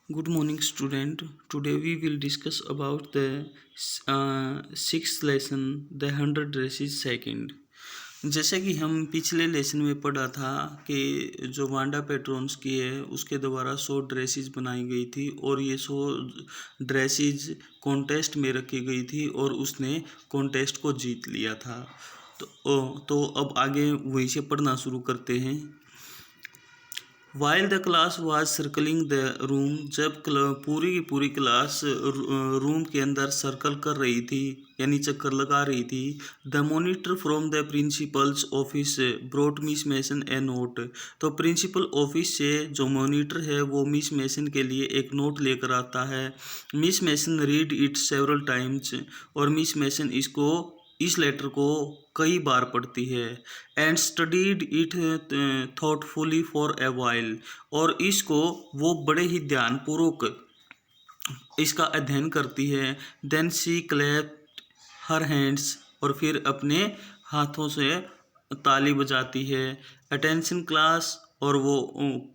Good morning, student. Today we will discuss about the sixth lesson, the 100 races second. जैसे कि हम पिछले lesson में पढ़ा था कि जो वांडा पेट्रोन्स की है उसके द्वारा 100 ड्रेसेस बनाई गई थी और ये 100 ड्रेसेस कॉन्टेस्ट में रखी गई थी और उसने कॉन्टेस्ट को जीत लिया था। तो अब आगे वहीं से पढ़ना शुरू करते हैं। While the class was circling the room, जब पूरी की पूरी क्लास रूम के अंदर सर्कल कर रही थी यानी चक्कर लगा रही थी, the monitor from the principal's office brought Miss Mason a note. तो प्रिंसिपल ऑफिस से जो मॉनिटर है वो मिस मैसन के लिए एक नोट लेकर आता है। Miss Mason read it several times, और मिस मैसन इस लेटर को कई बार पढ़ती है। And studied it thoughtfully for a while, और इसको वो बड़े ही ध्यानपूर्वक इसका अध्ययन करती है। Then she clapped her hands, और फिर अपने हाथों से ताली बजाती है। अटेंशन क्लास, और वो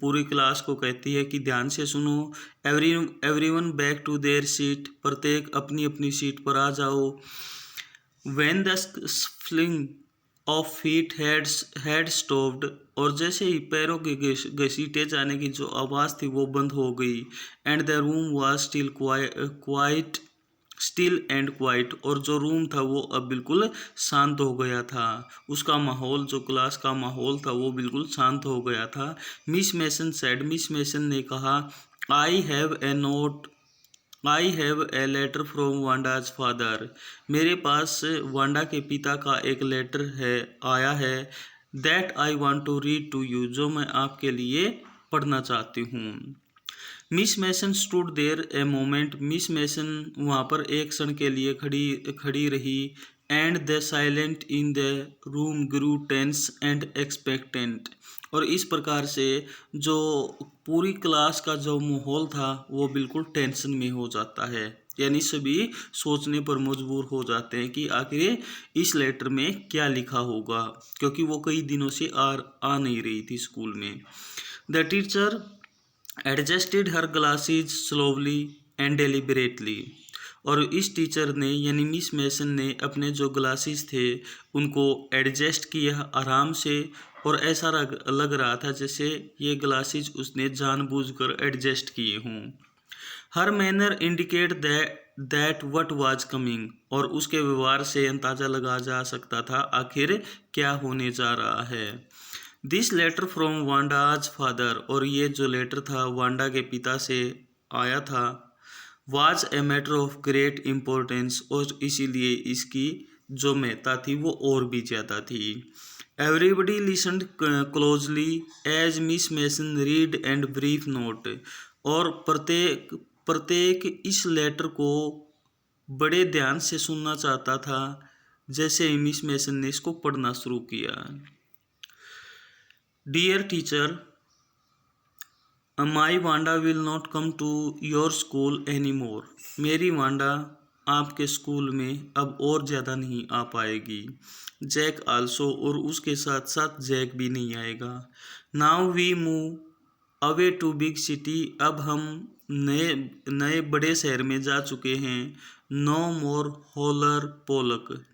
पूरी क्लास को कहती है कि ध्यान से सुनो। Everyone back to their seat, प्रत्येक अपनी अपनी सीट पर आ जाओ। When the shuffling of feet had stopped, और जैसे ही पैरों के घसीटे जाने की जो आवाज़ थी वो बंद हो गई। And the room was still quite still and quite, और जो रूम था वो अब बिल्कुल शांत हो गया था। उसका माहौल, जो क्लास का माहौल था वो बिल्कुल शांत हो गया था। मिस मेसन ने कहा, I have a letter from Wanda's father. मेरे पास वांडा के पिता का एक लेटर आया है। That I want to read to you, जो मैं आपके लिए पढ़ना चाहती हूँ। Miss Mason stood there a moment, Miss Mason वहाँ पर एक क्षण के लिए खड़ी रही। And the silent in the room grew tense and expectant, और इस प्रकार से जो पूरी क्लास का जो माहौल था वो बिल्कुल टेंशन में हो जाता है, यानी सभी सोचने पर मजबूर हो जाते हैं कि आखिर इस लेटर में क्या लिखा होगा, क्योंकि वो कई दिनों से आ नहीं रही थी स्कूल में। The teacher adjusted her glasses slowly and deliberately, और इस टीचर ने यानी मिस मैसन ने अपने जो ग्लासेस थे उनको एडजस्ट किया आराम से, और ऐसा लग रहा था जैसे ये ग्लासेस उसने जानबूझकर एडजस्ट किए हों। हर manner indicate that what was coming, और उसके व्यवहार से अंदाजा लगा जा सकता था आखिर क्या होने जा रहा है। This letter from Wanda's father, और ये जो लेटर था वांडा के पिता से आया था। Was a matter of great importance, और इसीलिए इसकी जो महत्ता थी वो और भी ज़्यादा थी। Everybody listened closely as Miss Mason read and brief note, और प्रत्येक इस लेटर को बड़े ध्यान से सुनना चाहता था जैसे ही मिस मैसन ने इसको पढ़ना शुरू किया। Dear teacher, my Wanda will not come to your school any more, मेरी वांडा आपके स्कूल में अब और ज़्यादा नहीं आ पाएगी। जैक आल्सो, और उसके साथ साथ जैक भी नहीं आएगा। Now we move away to big city, अब हम नए नए बड़े शहर में जा चुके हैं। नो मोर होलर पोलक,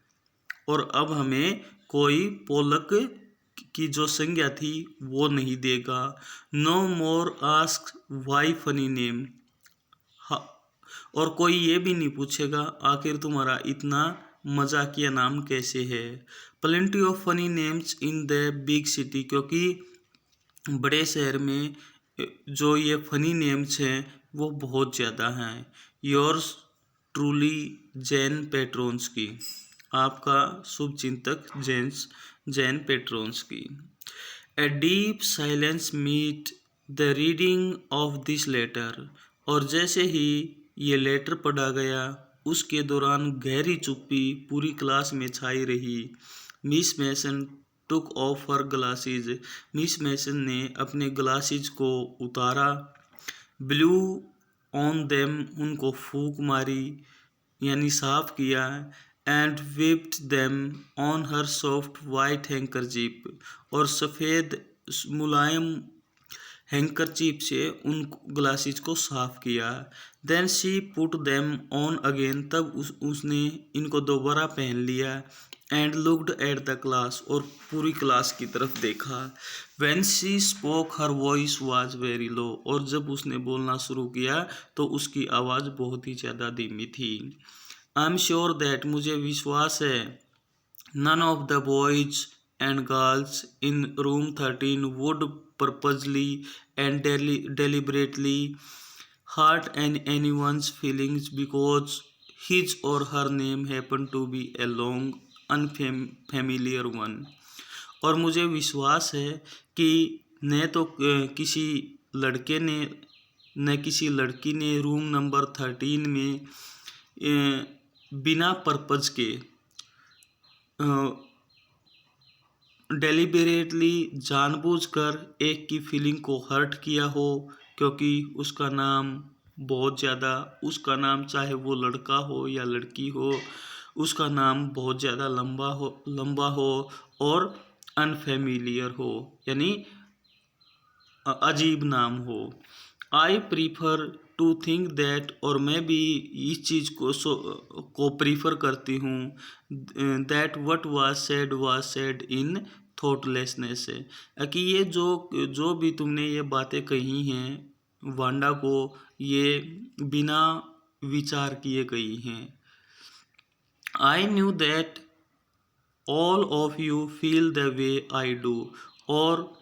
और अब हमें कोई पोलक की जो संज्ञा थी वो नहीं देगा। No more ask why funny name, और कोई ये भी नहीं पूछेगा आखिर तुम्हारा इतना मजाकिया नाम कैसे है। Plenty of funny names in the big city, क्योंकि बड़े शहर में जो ये फनी नेम्स हैं वो बहुत ज़्यादा हैं। योर्स ट्रूली जैन पेट्रोन्स्की, आपका शुभचिंतक Jan Petronski. A deep silence met the reading of this letter, और जैसे ही ये लेटर पढ़ा गया उसके दौरान गहरी चुप्पी पूरी क्लास में छाई रही। Miss Mason took off her glasses, Miss Mason ने अपने ग्लासेज को उतारा। ब्लू ऑन देम, उनको फूंक मारी यानी साफ किया। And whipped them on her soft white handkerchief, और सफ़ेद मुलायम हैंकरचीफ से उन ग्लासेस को साफ किया। Then she put them on again, तब उसने इनको दोबारा पहन लिया। And looked at the class, और पूरी क्लास की तरफ देखा। When she spoke her voice was very low, और जब उसने बोलना शुरू किया तो उसकी आवाज़ बहुत ही ज़्यादा धीमी थी। आई एम श्योर दैट, मुझे विश्वास है, none of the boys and girls in room 13 would purposely and deliberately hurt anyone's feelings because his or her name happened to be a long unfamiliar one। और मुझे विश्वास है कि न तो किसी लड़के ने न किसी लड़की ने रूम नंबर 13 में बिना पर्पज के डेलिबरेटली जानबूझकर एक की फीलिंग को हर्ट किया हो, क्योंकि उसका नाम उसका नाम चाहे वो लड़का हो या लड़की हो, उसका नाम बहुत ज़्यादा लंबा हो और अनफेमिलियर हो, यानी अजीब नाम हो। I prefer to think that, और मैं भी इस चीज़ को प्रीफर करती हूँ, that what was said in thoughtlessness, कि ये जो भी तुमने ये बातें कही हैं वांडा को, ये बिना विचार किए कही हैं। I knew that all of you feel the way I do, और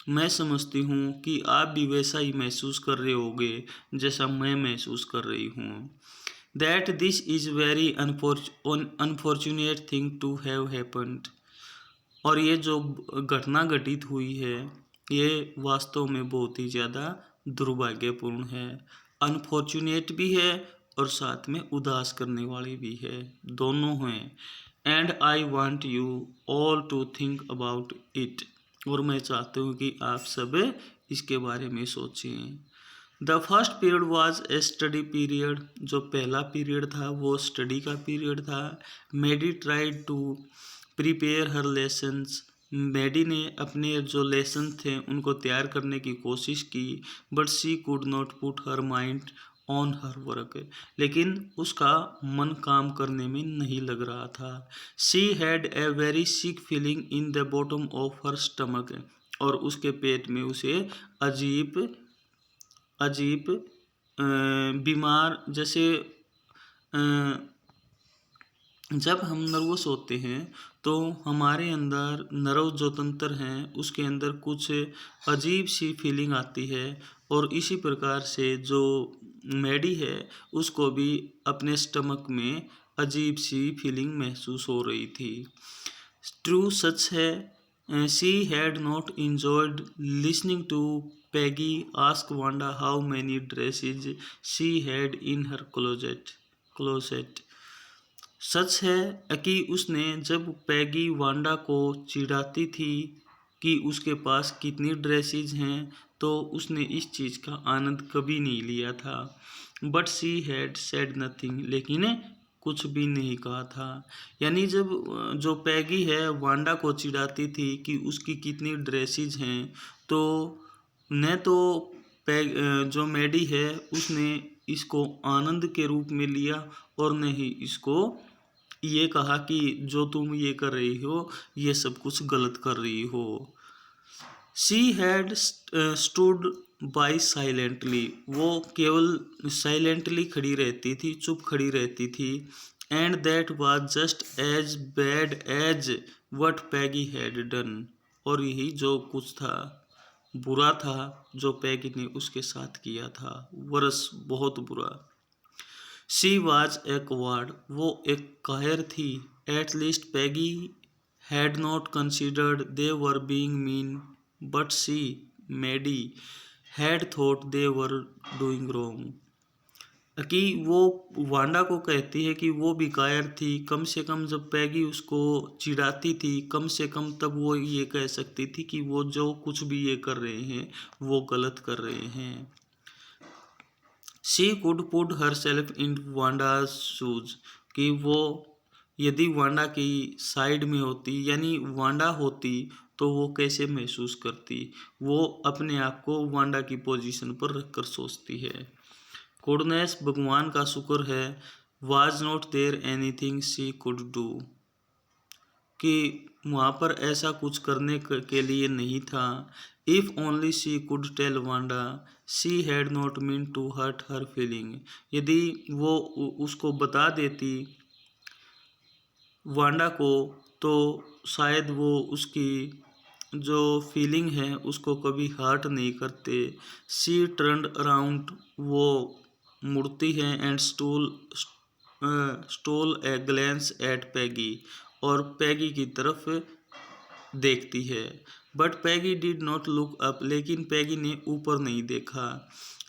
मैं समझती हूँ कि आप भी वैसा ही महसूस कर रहे होगे जैसा मैं महसूस कर रही हूँ। That this is very unfortunate thing to have happened, और ये जो घटना घटित हुई है ये वास्तव में बहुत ही ज़्यादा दुर्भाग्यपूर्ण है। अनफॉर्चुनेट भी है और साथ में उदास करने वाली भी है, दोनों हैं। And I want you all to think about it, और मैं चाहती हूँ कि आप सब इसके बारे में सोचें। The first period was a study period, जो पहला पीरियड था वो स्टडी का पीरियड था। Maddie tried to prepare her lessons, Maddie ने अपने जो लेसन थे उनको तैयार करने की कोशिश की। But she could not put her mind on her work, लेकिन उसका मन काम करने में नहीं लग रहा था। She had a very sick feeling in the bottom of her stomach, और उसके पेट में उसे अजीब बीमार, जैसे जब हम नर्वस होते हैं तो हमारे अंदर नर्व जो तंत्र हैं उसके अंदर कुछ अजीब सी फीलिंग आती है, और इसी प्रकार से जो मेडी है उसको भी अपने स्टमक में अजीब सी फीलिंग महसूस हो रही थी। ट्रू सच है, she had not enjoyed listening to Peggy ask Wanda how many dresses she had in her closet. सच है कि उसने जब पैगी वांडा को चिढ़ाती थी कि उसके पास कितनी ड्रेसेज हैं, तो उसने इस चीज़ का आनंद कभी नहीं लिया था। But she had said nothing, लेकिन कुछ भी नहीं कहा था। यानी जब जो पैगी है वांडा को चिढ़ाती थी कि उसकी कितनी ड्रेसेज हैं, तो न तो जो मेडी है उसने इसको आनंद के रूप में लिया, और न ही इसको ये कहा कि जो तुम ये कर रही हो ये सब कुछ गलत कर रही हो। She had stood by silently, वो केवल साइलेंटली खड़ी रहती थी, चुप खड़ी रहती थी। And that was just as bad as what Peggy had done, और यही जो कुछ था बुरा था जो पैगी ने उसके साथ किया था, वर्स बहुत बुरा। शी वाज ए कवार्ड, वो एक कायर थी। At least Peggy had not considered they were being mean, but she Maddie had thought they were doing wrong, कि वो वांडा को कहती है कि वो भी कायर थी। कम से कम जब पैगी उसको चिढ़ाती थी, कम से कम तब वो ये कह सकती थी कि वो जो कुछ भी ये कर रहे हैं वो गलत कर रहे हैं। She could put herself in Wanda's shoes, कि वो यदि वांडा की साइड में होती, यानी वांडा होती, तो वो कैसे महसूस करती। वो अपने आप को वांडा की पोजीशन पर रखकर सोचती है। गुडनेस, भगवान का शुक्र है, was not there anything she could do, कि वहाँ पर ऐसा कुछ करने के लिए नहीं था। If only she could tell Wanda she had not meant to hurt her feeling, यदि वो उसको बता देती वांडा को, तो शायद वो उसकी जो फीलिंग है उसको कभी हर्ट नहीं करते। शी टर्न्ड अराउंड, वो मुड़ती है, and stole a glance at Peggy, और पैगी की तरफ देखती है। But Peggy did not look up, लेकिन पैगी ने ऊपर नहीं देखा।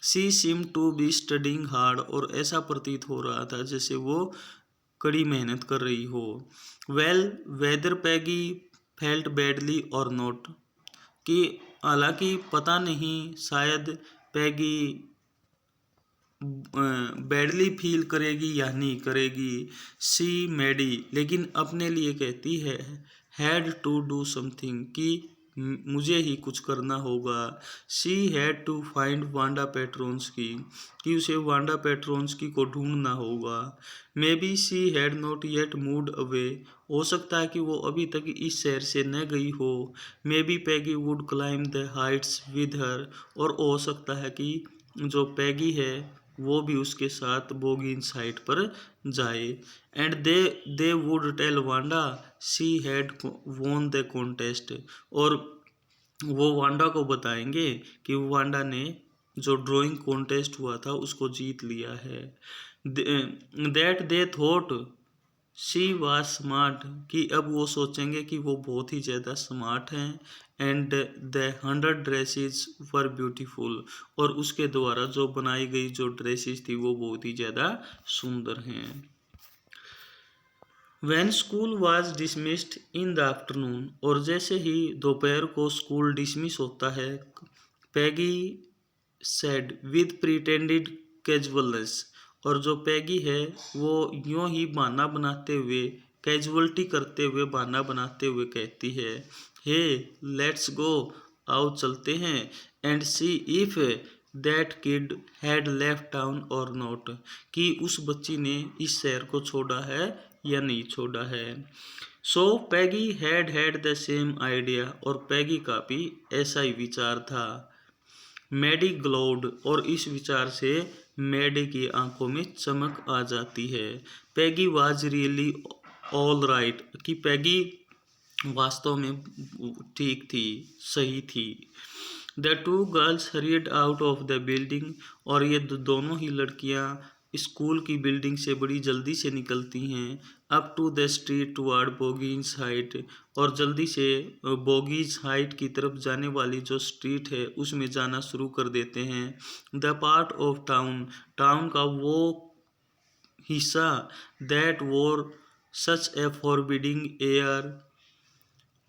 She seem to be studying hard, और ऐसा प्रतीत हो रहा था जैसे वो कड़ी मेहनत कर रही हो। वेल वेदर पैगी फेल्ट बैडली और नॉट, कि हालांकि पता नहीं शायद पैगी बैडली फील करेगी या नहीं करेगी। सी मैडी, लेकिन अपने लिए कहती है, हैड टू डू समथिंग, कि मुझे ही कुछ करना होगा। She had to find Wanda Petronski, कि उसे वांडा पेट्रोन्स्की को ढूंढना होगा। Maybe she had not yet moved away, हो सकता है कि वो अभी तक इस शहर से न गई हो। May be Peggy would climb the Heights with her, और हो सकता है कि जो पैगी है वो भी उसके साथ बोगिन साइट पर जाए। And they would tell Wanda she had won the contest, और वो वांडा को बताएंगे कि वांडा ने जो ड्राइंग कॉन्टेस्ट हुआ था उसको जीत लिया है। That they thought she was smart, कि अब वो सोचेंगे कि वो बहुत ही ज़्यादा स्मार्ट हैं। And the 100 dresses were beautiful, और उसके द्वारा जो बनाई गई जो ड्रेसेस थी वो बहुत ही ज़्यादा सुंदर हैं। When school was dismissed in the afternoon, और जैसे ही दोपहर को स्कूल डिसमिस होता है, पैगी सेड विद प्रिटेंडेड कैजुअलनेस, और जो पैगी है वो यूं ही बहाना बनाते हुए, कैजुअलिटी करते हुए, बहाना बनाते हुए कहती है, हे लेट्स गो, आओ चलते हैं, and see if that kid had left town और नॉट, कि उस बच्ची ने इस शहर को छोड़ा है या नहीं छोड़ा है। सो पैगी हैड द सेम आइडिया, और पैगी का भी ऐसा ही विचार था। मैडी ग्लोड, और इस विचार से मैडी की आंखों में चमक आ जाती है। Peggy was really all right, कि पैगी वास्तव में ठीक थी, सही थी। The two girls hurried out of the building, और ये दोनों ही लड़कियां स्कूल की बिल्डिंग से बड़ी जल्दी से निकलती हैं। Up to the street toward Boggins Heights, और जल्दी से बोगीज हाइट की तरफ जाने वाली जो स्ट्रीट है उसमें जाना शुरू कर देते हैं। The part of town, town का वो हिस्सा, that wore such a forbidding air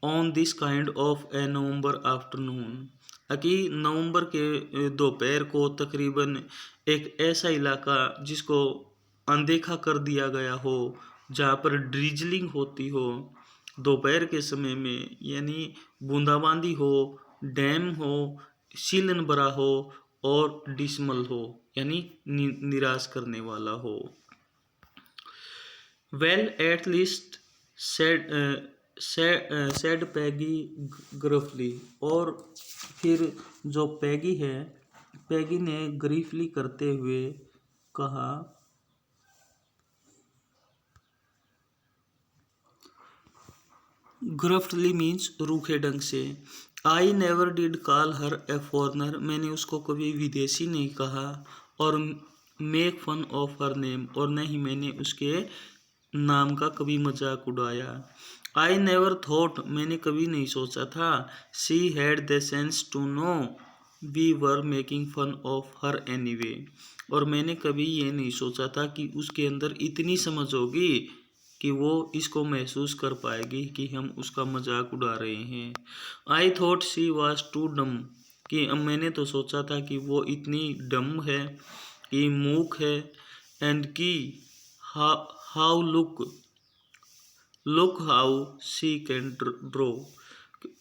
on this kind of a November afternoon, कि नवंबर के दोपहर को तकरीबन एक ऐसा इलाका जिसको अनदेखा कर दिया गया हो, जहाँ पर ड्रिजलिंग होती हो दोपहर के समय में, यानी बूंदाबांदी हो, डैम हो, सीलन भरा हो, और डिसमल हो, यानी निराश करने वाला हो। वेल एट लीस्ट सेड पैगी ग्रफली, और फिर जो पैगी है, पैगी ने ग्रीफली करते हुए कहा, ग्रफ्टली मीन्स रूखे ढंग से। I never did call her a foreigner, मैंने उसको कभी विदेशी नहीं कहा, और make fun of her name, और न ही मैंने उसके नाम का कभी मजाक उड़ाया। आई नेवर थॉट, मैंने कभी नहीं सोचा था। She had the sense to know we were making fun of her anyway, और मैंने कभी ये नहीं सोचा था कि उसके अंदर इतनी समझ होगी कि वो इसको महसूस कर पाएगी कि हम उसका मजाक उड़ा रहे हैं। I thought she was too dumb, कि मैंने तो सोचा था कि वो इतनी डम है, कि मूक है। एंड की how look how she can draw,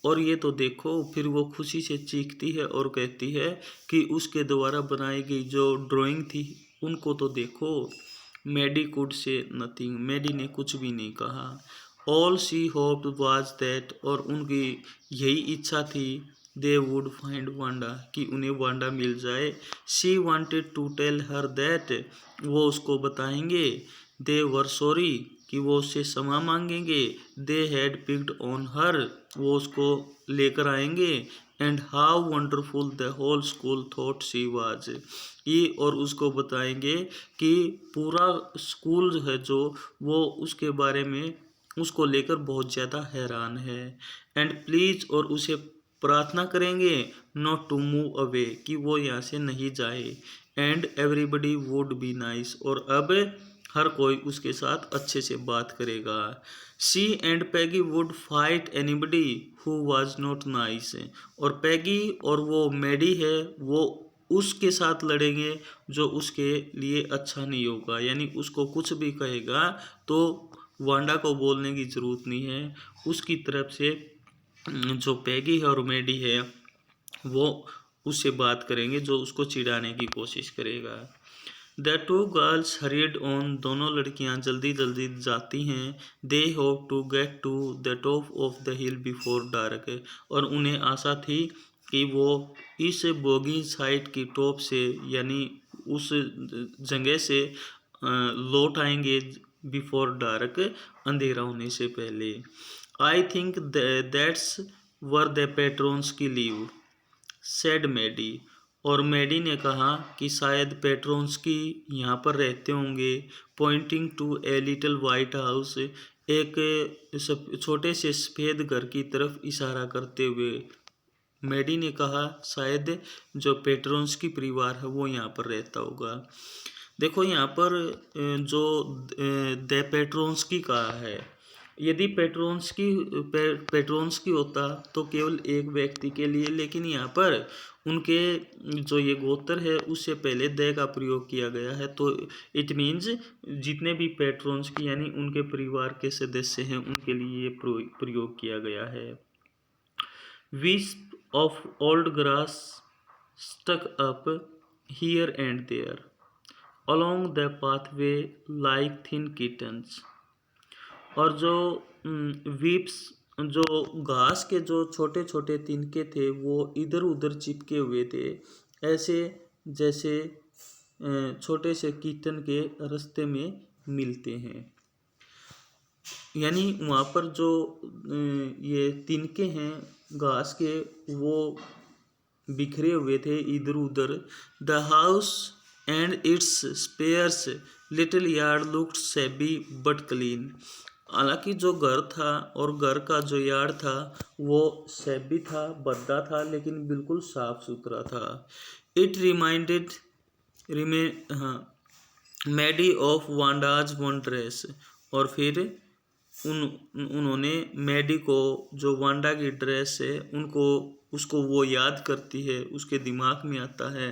और ये तो देखो। फिर वो खुशी से चीखती है और कहती है कि उसके द्वारा बनाई गई जो ड्राइंग थी उनको तो देखो। Maddie could say nothing, Maddie ने कुछ भी नहीं कहा। All she hoped was that, और उनकी यही इच्छा थी, दे वुड फाइंड वांडा, कि उन्हें वांडा मिल जाए। She wanted to tell her that, वो उसको बताएंगे। दे वर सॉरी, कि वो उससे क्षमा मांगेंगे। They had picked on her, वो उसको लेकर आएंगे। And how wonderful the whole school thought she was, ये और उसको बताएंगे कि पूरा स्कूल है जो वो उसके बारे में उसको लेकर बहुत ज़्यादा हैरान है। एंड प्लीज, और उसे प्रार्थना करेंगे, नॉट टू मूव अवे, कि वो यहाँ से नहीं जाए। And everybody would be nice, और अब हर कोई उसके साथ अच्छे से बात करेगा। She and Peggy would fight anybody who was not nice, और पैगी और वो मैडी है वो उसके साथ लड़ेंगे जो उसके लिए अच्छा नहीं होगा। यानी उसको कुछ भी कहेगा तो वांडा को बोलने की ज़रूरत नहीं है, उसकी तरफ से जो पैगी है और मैडी है वो उससे बात करेंगे जो उसको चिढ़ाने की कोशिश करेगा। The two girls hurried on, दोनों लड़कियां जल्दी जल्दी जाती हैं। They hope to get to the top of the hill before dark, और उन्हें आशा थी कि वो इस बोगी साइड की टॉप से यानी उस जगह से लौट आएंगे बिफोर डार्क, अंधेरा होने से पहले। I think that's where the Petronskis live, said Maddie, और मैडी ने कहा कि शायद पेट्रोन्स की यहाँ पर रहते होंगे। Pointing to a little white house, एक छोटे से सफ़ेद घर की तरफ इशारा करते हुए मैडी ने कहा शायद जो पेट्रोन्स की परिवार है वो यहाँ पर रहता होगा। देखो यहाँ पर जो द पेट्रोन्स की कहा है, यदि पेट्रोन्स की होता तो केवल एक व्यक्ति के लिए, लेकिन यहाँ पर उनके जो ये गोत्र है उससे पहले दे का प्रयोग किया गया है, तो इट मीन्स जितने भी पेट्रोन्स की यानी उनके परिवार के सदस्य हैं उनके लिए ये प्रयोग किया गया है। wisp of old grass stuck up here and there along the pathway like thin kittens, और जो वीप्स, जो घास के जो छोटे छोटे तिनके थे वो इधर उधर चिपके हुए थे, ऐसे जैसे छोटे से कीटन के रास्ते में मिलते हैं। यानी वहाँ पर जो ये तिनके हैं घास के वो बिखरे हुए थे इधर उधर। The house and its sparse little yard looked shabby but clean, हालांकि जो घर था और घर का जो यार्ड था वो सैबी था, भद्दा था, लेकिन बिल्कुल साफ सुथरा था। It Maddie of Wanda's one dress, और फिर उन्होंने मैडी को जो वांडा की ड्रेस है उसको वो याद करती है, उसके दिमाग में आता है।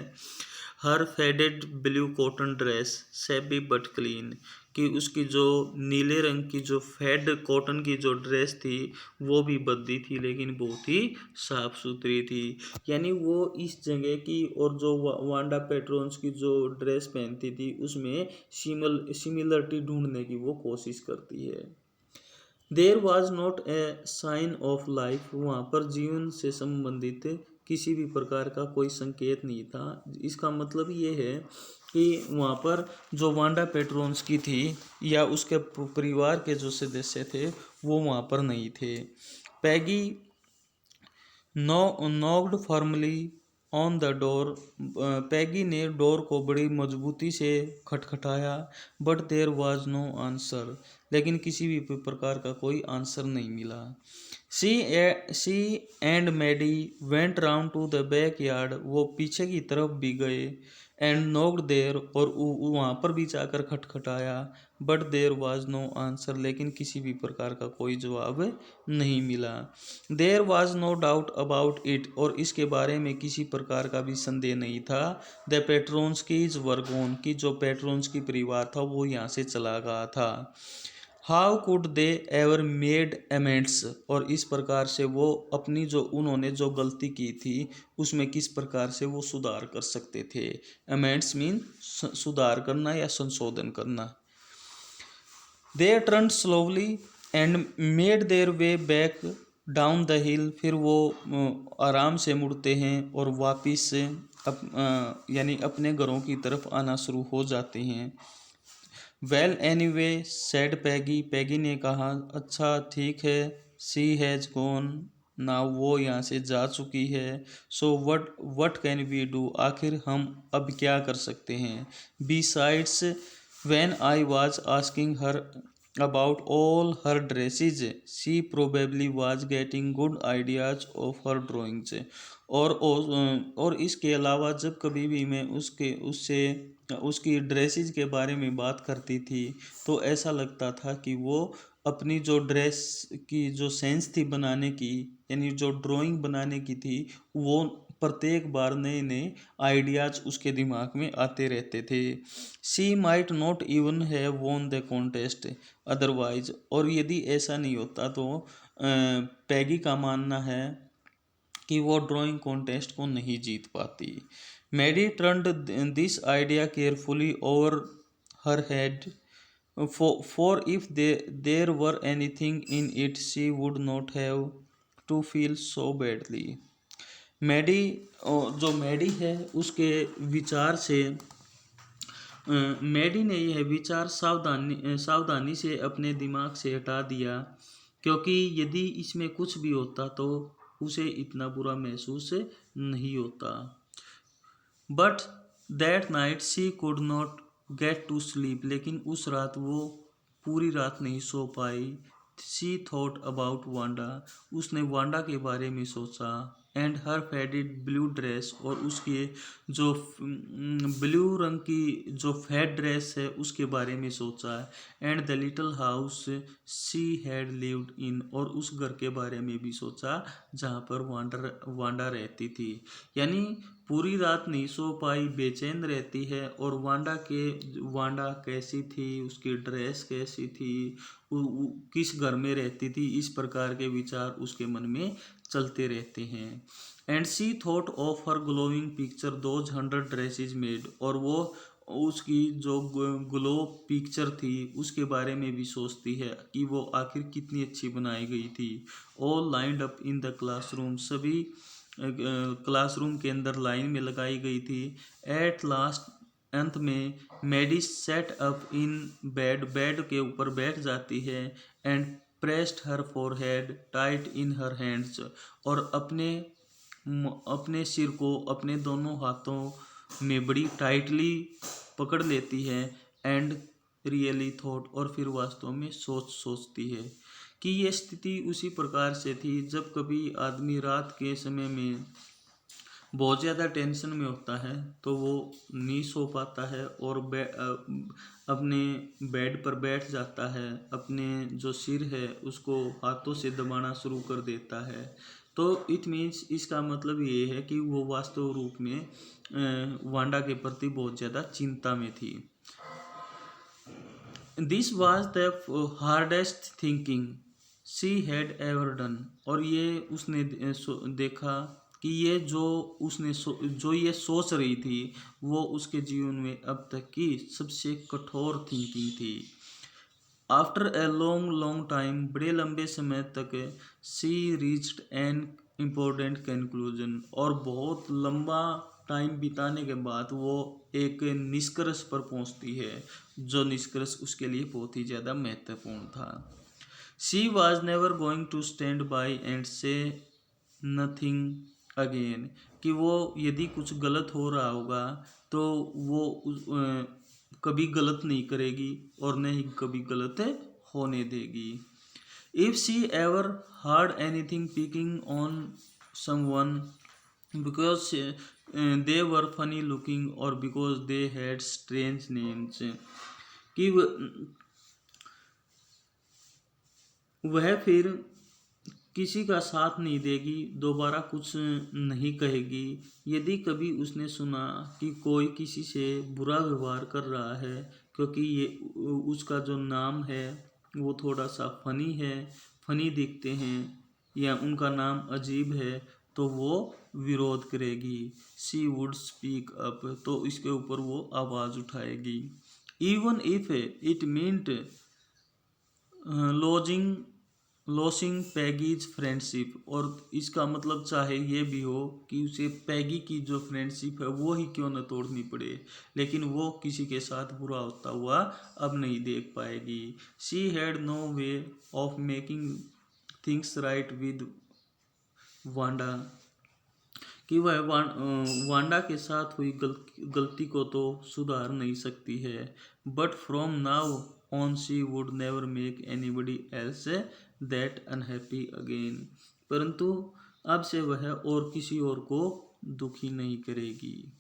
Her faded blue cotton dress shabby but clean, कि उसकी जो नीले रंग की जो फेड कॉटन की जो ड्रेस थी वो भी बद्दी थी लेकिन बहुत ही साफ सुथरी थी। यानी वो इस जगह की और जो वांडा पेट्रोन्स की जो ड्रेस पहनती थी उसमें सिमिलरिटी ढूंढने की वो कोशिश करती है। There was not a sign of life, वहाँ पर जीवन से संबंधित किसी भी प्रकार का कोई संकेत नहीं था। इसका मतलब ये है कि वहाँ पर जो वांडा पेट्रोन्स की थी या उसके परिवार के जो सदस्य थे वो वहाँ पर नहीं थे। Peggy knocked firmly on the door, पैगी ने डोर को बड़ी मजबूती से खटखटाया। But there was no answer, लेकिन किसी भी प्रकार का कोई आंसर नहीं मिला। She and Maddie went round to the back yard, वो पीछे की तरफ भी गए। एंड नॉक्ड देयर, और वहाँ पर भी जाकर खटखटाया। But there was no answer, लेकिन किसी भी प्रकार का कोई जवाब नहीं मिला। There was no doubt about it, और इसके बारे में किसी प्रकार का भी संदेह नहीं था। द पेट्रोन्स की वर गॉन, की जो पेट्रोन्स की परिवार था वो यहाँ से चला गया था। How could they ever made amends, और इस प्रकार से वो अपनी जो उन्होंने जो गलती की थी उसमें किस प्रकार से वो सुधार कर सकते थे। अमेंड्स मीन सुधार करना या संशोधन करना। They turn slowly and made their way back down the हिल, फिर वो आराम से मुड़ते हैं और वापिस यानी अपने घरों की तरफ आना शुरू हो जाते हैं। वेल एनीवे सेड पैगी, पैगी ने कहा अच्छा ठीक है। सी हैज़ गॉन, ना वो यहाँ से जा चुकी है। So what can we do, आखिर हम अब क्या कर सकते हैं। Besides when I was asking her about all her dresses she probably was getting good ideas of her drawings. और इसके अलावा जब कभी भी मैं उससे उसकी ड्रेसेस के बारे में बात करती थी तो ऐसा लगता था कि वो अपनी जो ड्रेस की जो सेंस थी बनाने की, यानी जो ड्राइंग बनाने की थी, वो प्रत्येक बार नए नए आइडियाज उसके दिमाग में आते रहते थे। She might not even have von the contest otherwise, और यदि ऐसा नहीं होता तो पैगी का मानना है कि वो ड्राइंग कॉन्टेस्ट को नहीं जीत पाती। Maddie turned this idea carefully over her head, for if there were anything in it she would not have to feel so badly. Maddie, जो मैडी है उसके विचार से मैडी ने यह विचार सावधानी से अपने दिमाग से हटा दिया, क्योंकि यदि इसमें कुछ भी होता तो उसे इतना बुरा महसूस नहीं होता। But that night she could not get to sleep, लेकिन उस रात वो पूरी रात नहीं सो पाई। शी थॉट अबाउट वांडा, उसने वांडा के बारे में सोचा। And her faded blue dress, और उसके जो ब्लू रंग की जो फेड ड्रेस है उसके बारे में सोचा। And the little house she had lived in, और उस घर के बारे में भी सोचा जहाँ पर वांडा रहती थी। यानी पूरी रात नहीं सो पाई, बेचैन रहती है, और वांडा कैसी थी, उसकी ड्रेस कैसी थी, किस घर में रहती थी, इस प्रकार के विचार उसके मन में चलते रहते हैं। And she thought of her glowing picture those 100 dresses made, और वो उसकी जो ग्लो पिक्चर थी उसके बारे में भी सोचती है कि वो आखिर कितनी अच्छी बनाई गई थी। All lined up in the classroom, सभी क्लासरूम के अंदर लाइन में लगाई गई थी। एट लास्ट, अंत में Maddie sat up in bed के ऊपर बैठ जाती है। And pressed her forehead tight in her hands, और अपने सिर को अपने दोनों हाथों में बड़ी टाइटली पकड़ लेती है। एंड रियली थॉट, और फिर वास्तव में सोचती है कि ये स्थिति उसी प्रकार से थी जब कभी आदमी रात के समय में बहुत ज़्यादा टेंशन में होता है तो वो नहीं सो पाता है और अपने बेड पर बैठ जाता है, अपने जो सिर है उसको हाथों से दबाना शुरू कर देता है। तो इट मीन्स, इसका मतलब ये है कि वो वास्तव रूप में वांडा के प्रति बहुत ज़्यादा चिंता में थी। This was the hardest thinking she had ever done, और ये उसने देखा कि ये जो ये सोच रही थी वो उसके जीवन में अब तक की सबसे कठोर थिंकिंग थी। आफ्टर ए लॉन्ग टाइम, बड़े लंबे समय तक, she reached an important conclusion, और बहुत लंबा टाइम बिताने के बाद वो एक निष्कर्ष पर पहुंचती है, जो निष्कर्ष उसके लिए बहुत ही ज़्यादा महत्वपूर्ण था। She was never going to stand by and say nothing again, कि वो यदि कुछ गलत हो रहा होगा तो वो कभी गलत नहीं करेगी और न ही कभी गलत होने देगी। If she ever heard anything picking on someone because they were funny looking और because they had strange names, कि वह फिर किसी का साथ नहीं देगी, दोबारा कुछ नहीं कहेगी। यदि कभी उसने सुना कि कोई किसी से बुरा व्यवहार कर रहा है, क्योंकि ये उसका जो नाम है वो थोड़ा सा फनी दिखते हैं या उनका नाम अजीब है तो वो विरोध करेगी। शी वुड स्पीक अप, तो इसके ऊपर वो आवाज़ उठाएगी। Even if it meant lodging losing Peggy's friendship, और इसका मतलब चाहे ये भी हो कि उसे पैगी की जो फ्रेंडशिप है वो ही क्यों न तोड़नी पड़े, लेकिन वो किसी के साथ बुरा होता हुआ अब नहीं देख पाएगी। She had no way of making things right with Wanda, कि वह वांडा के साथ हुई गलती को तो सुधार नहीं सकती है। But from now on she would never make anybody else that unhappy again, परंतु अब से वह और किसी और को दुखी नहीं करेगी।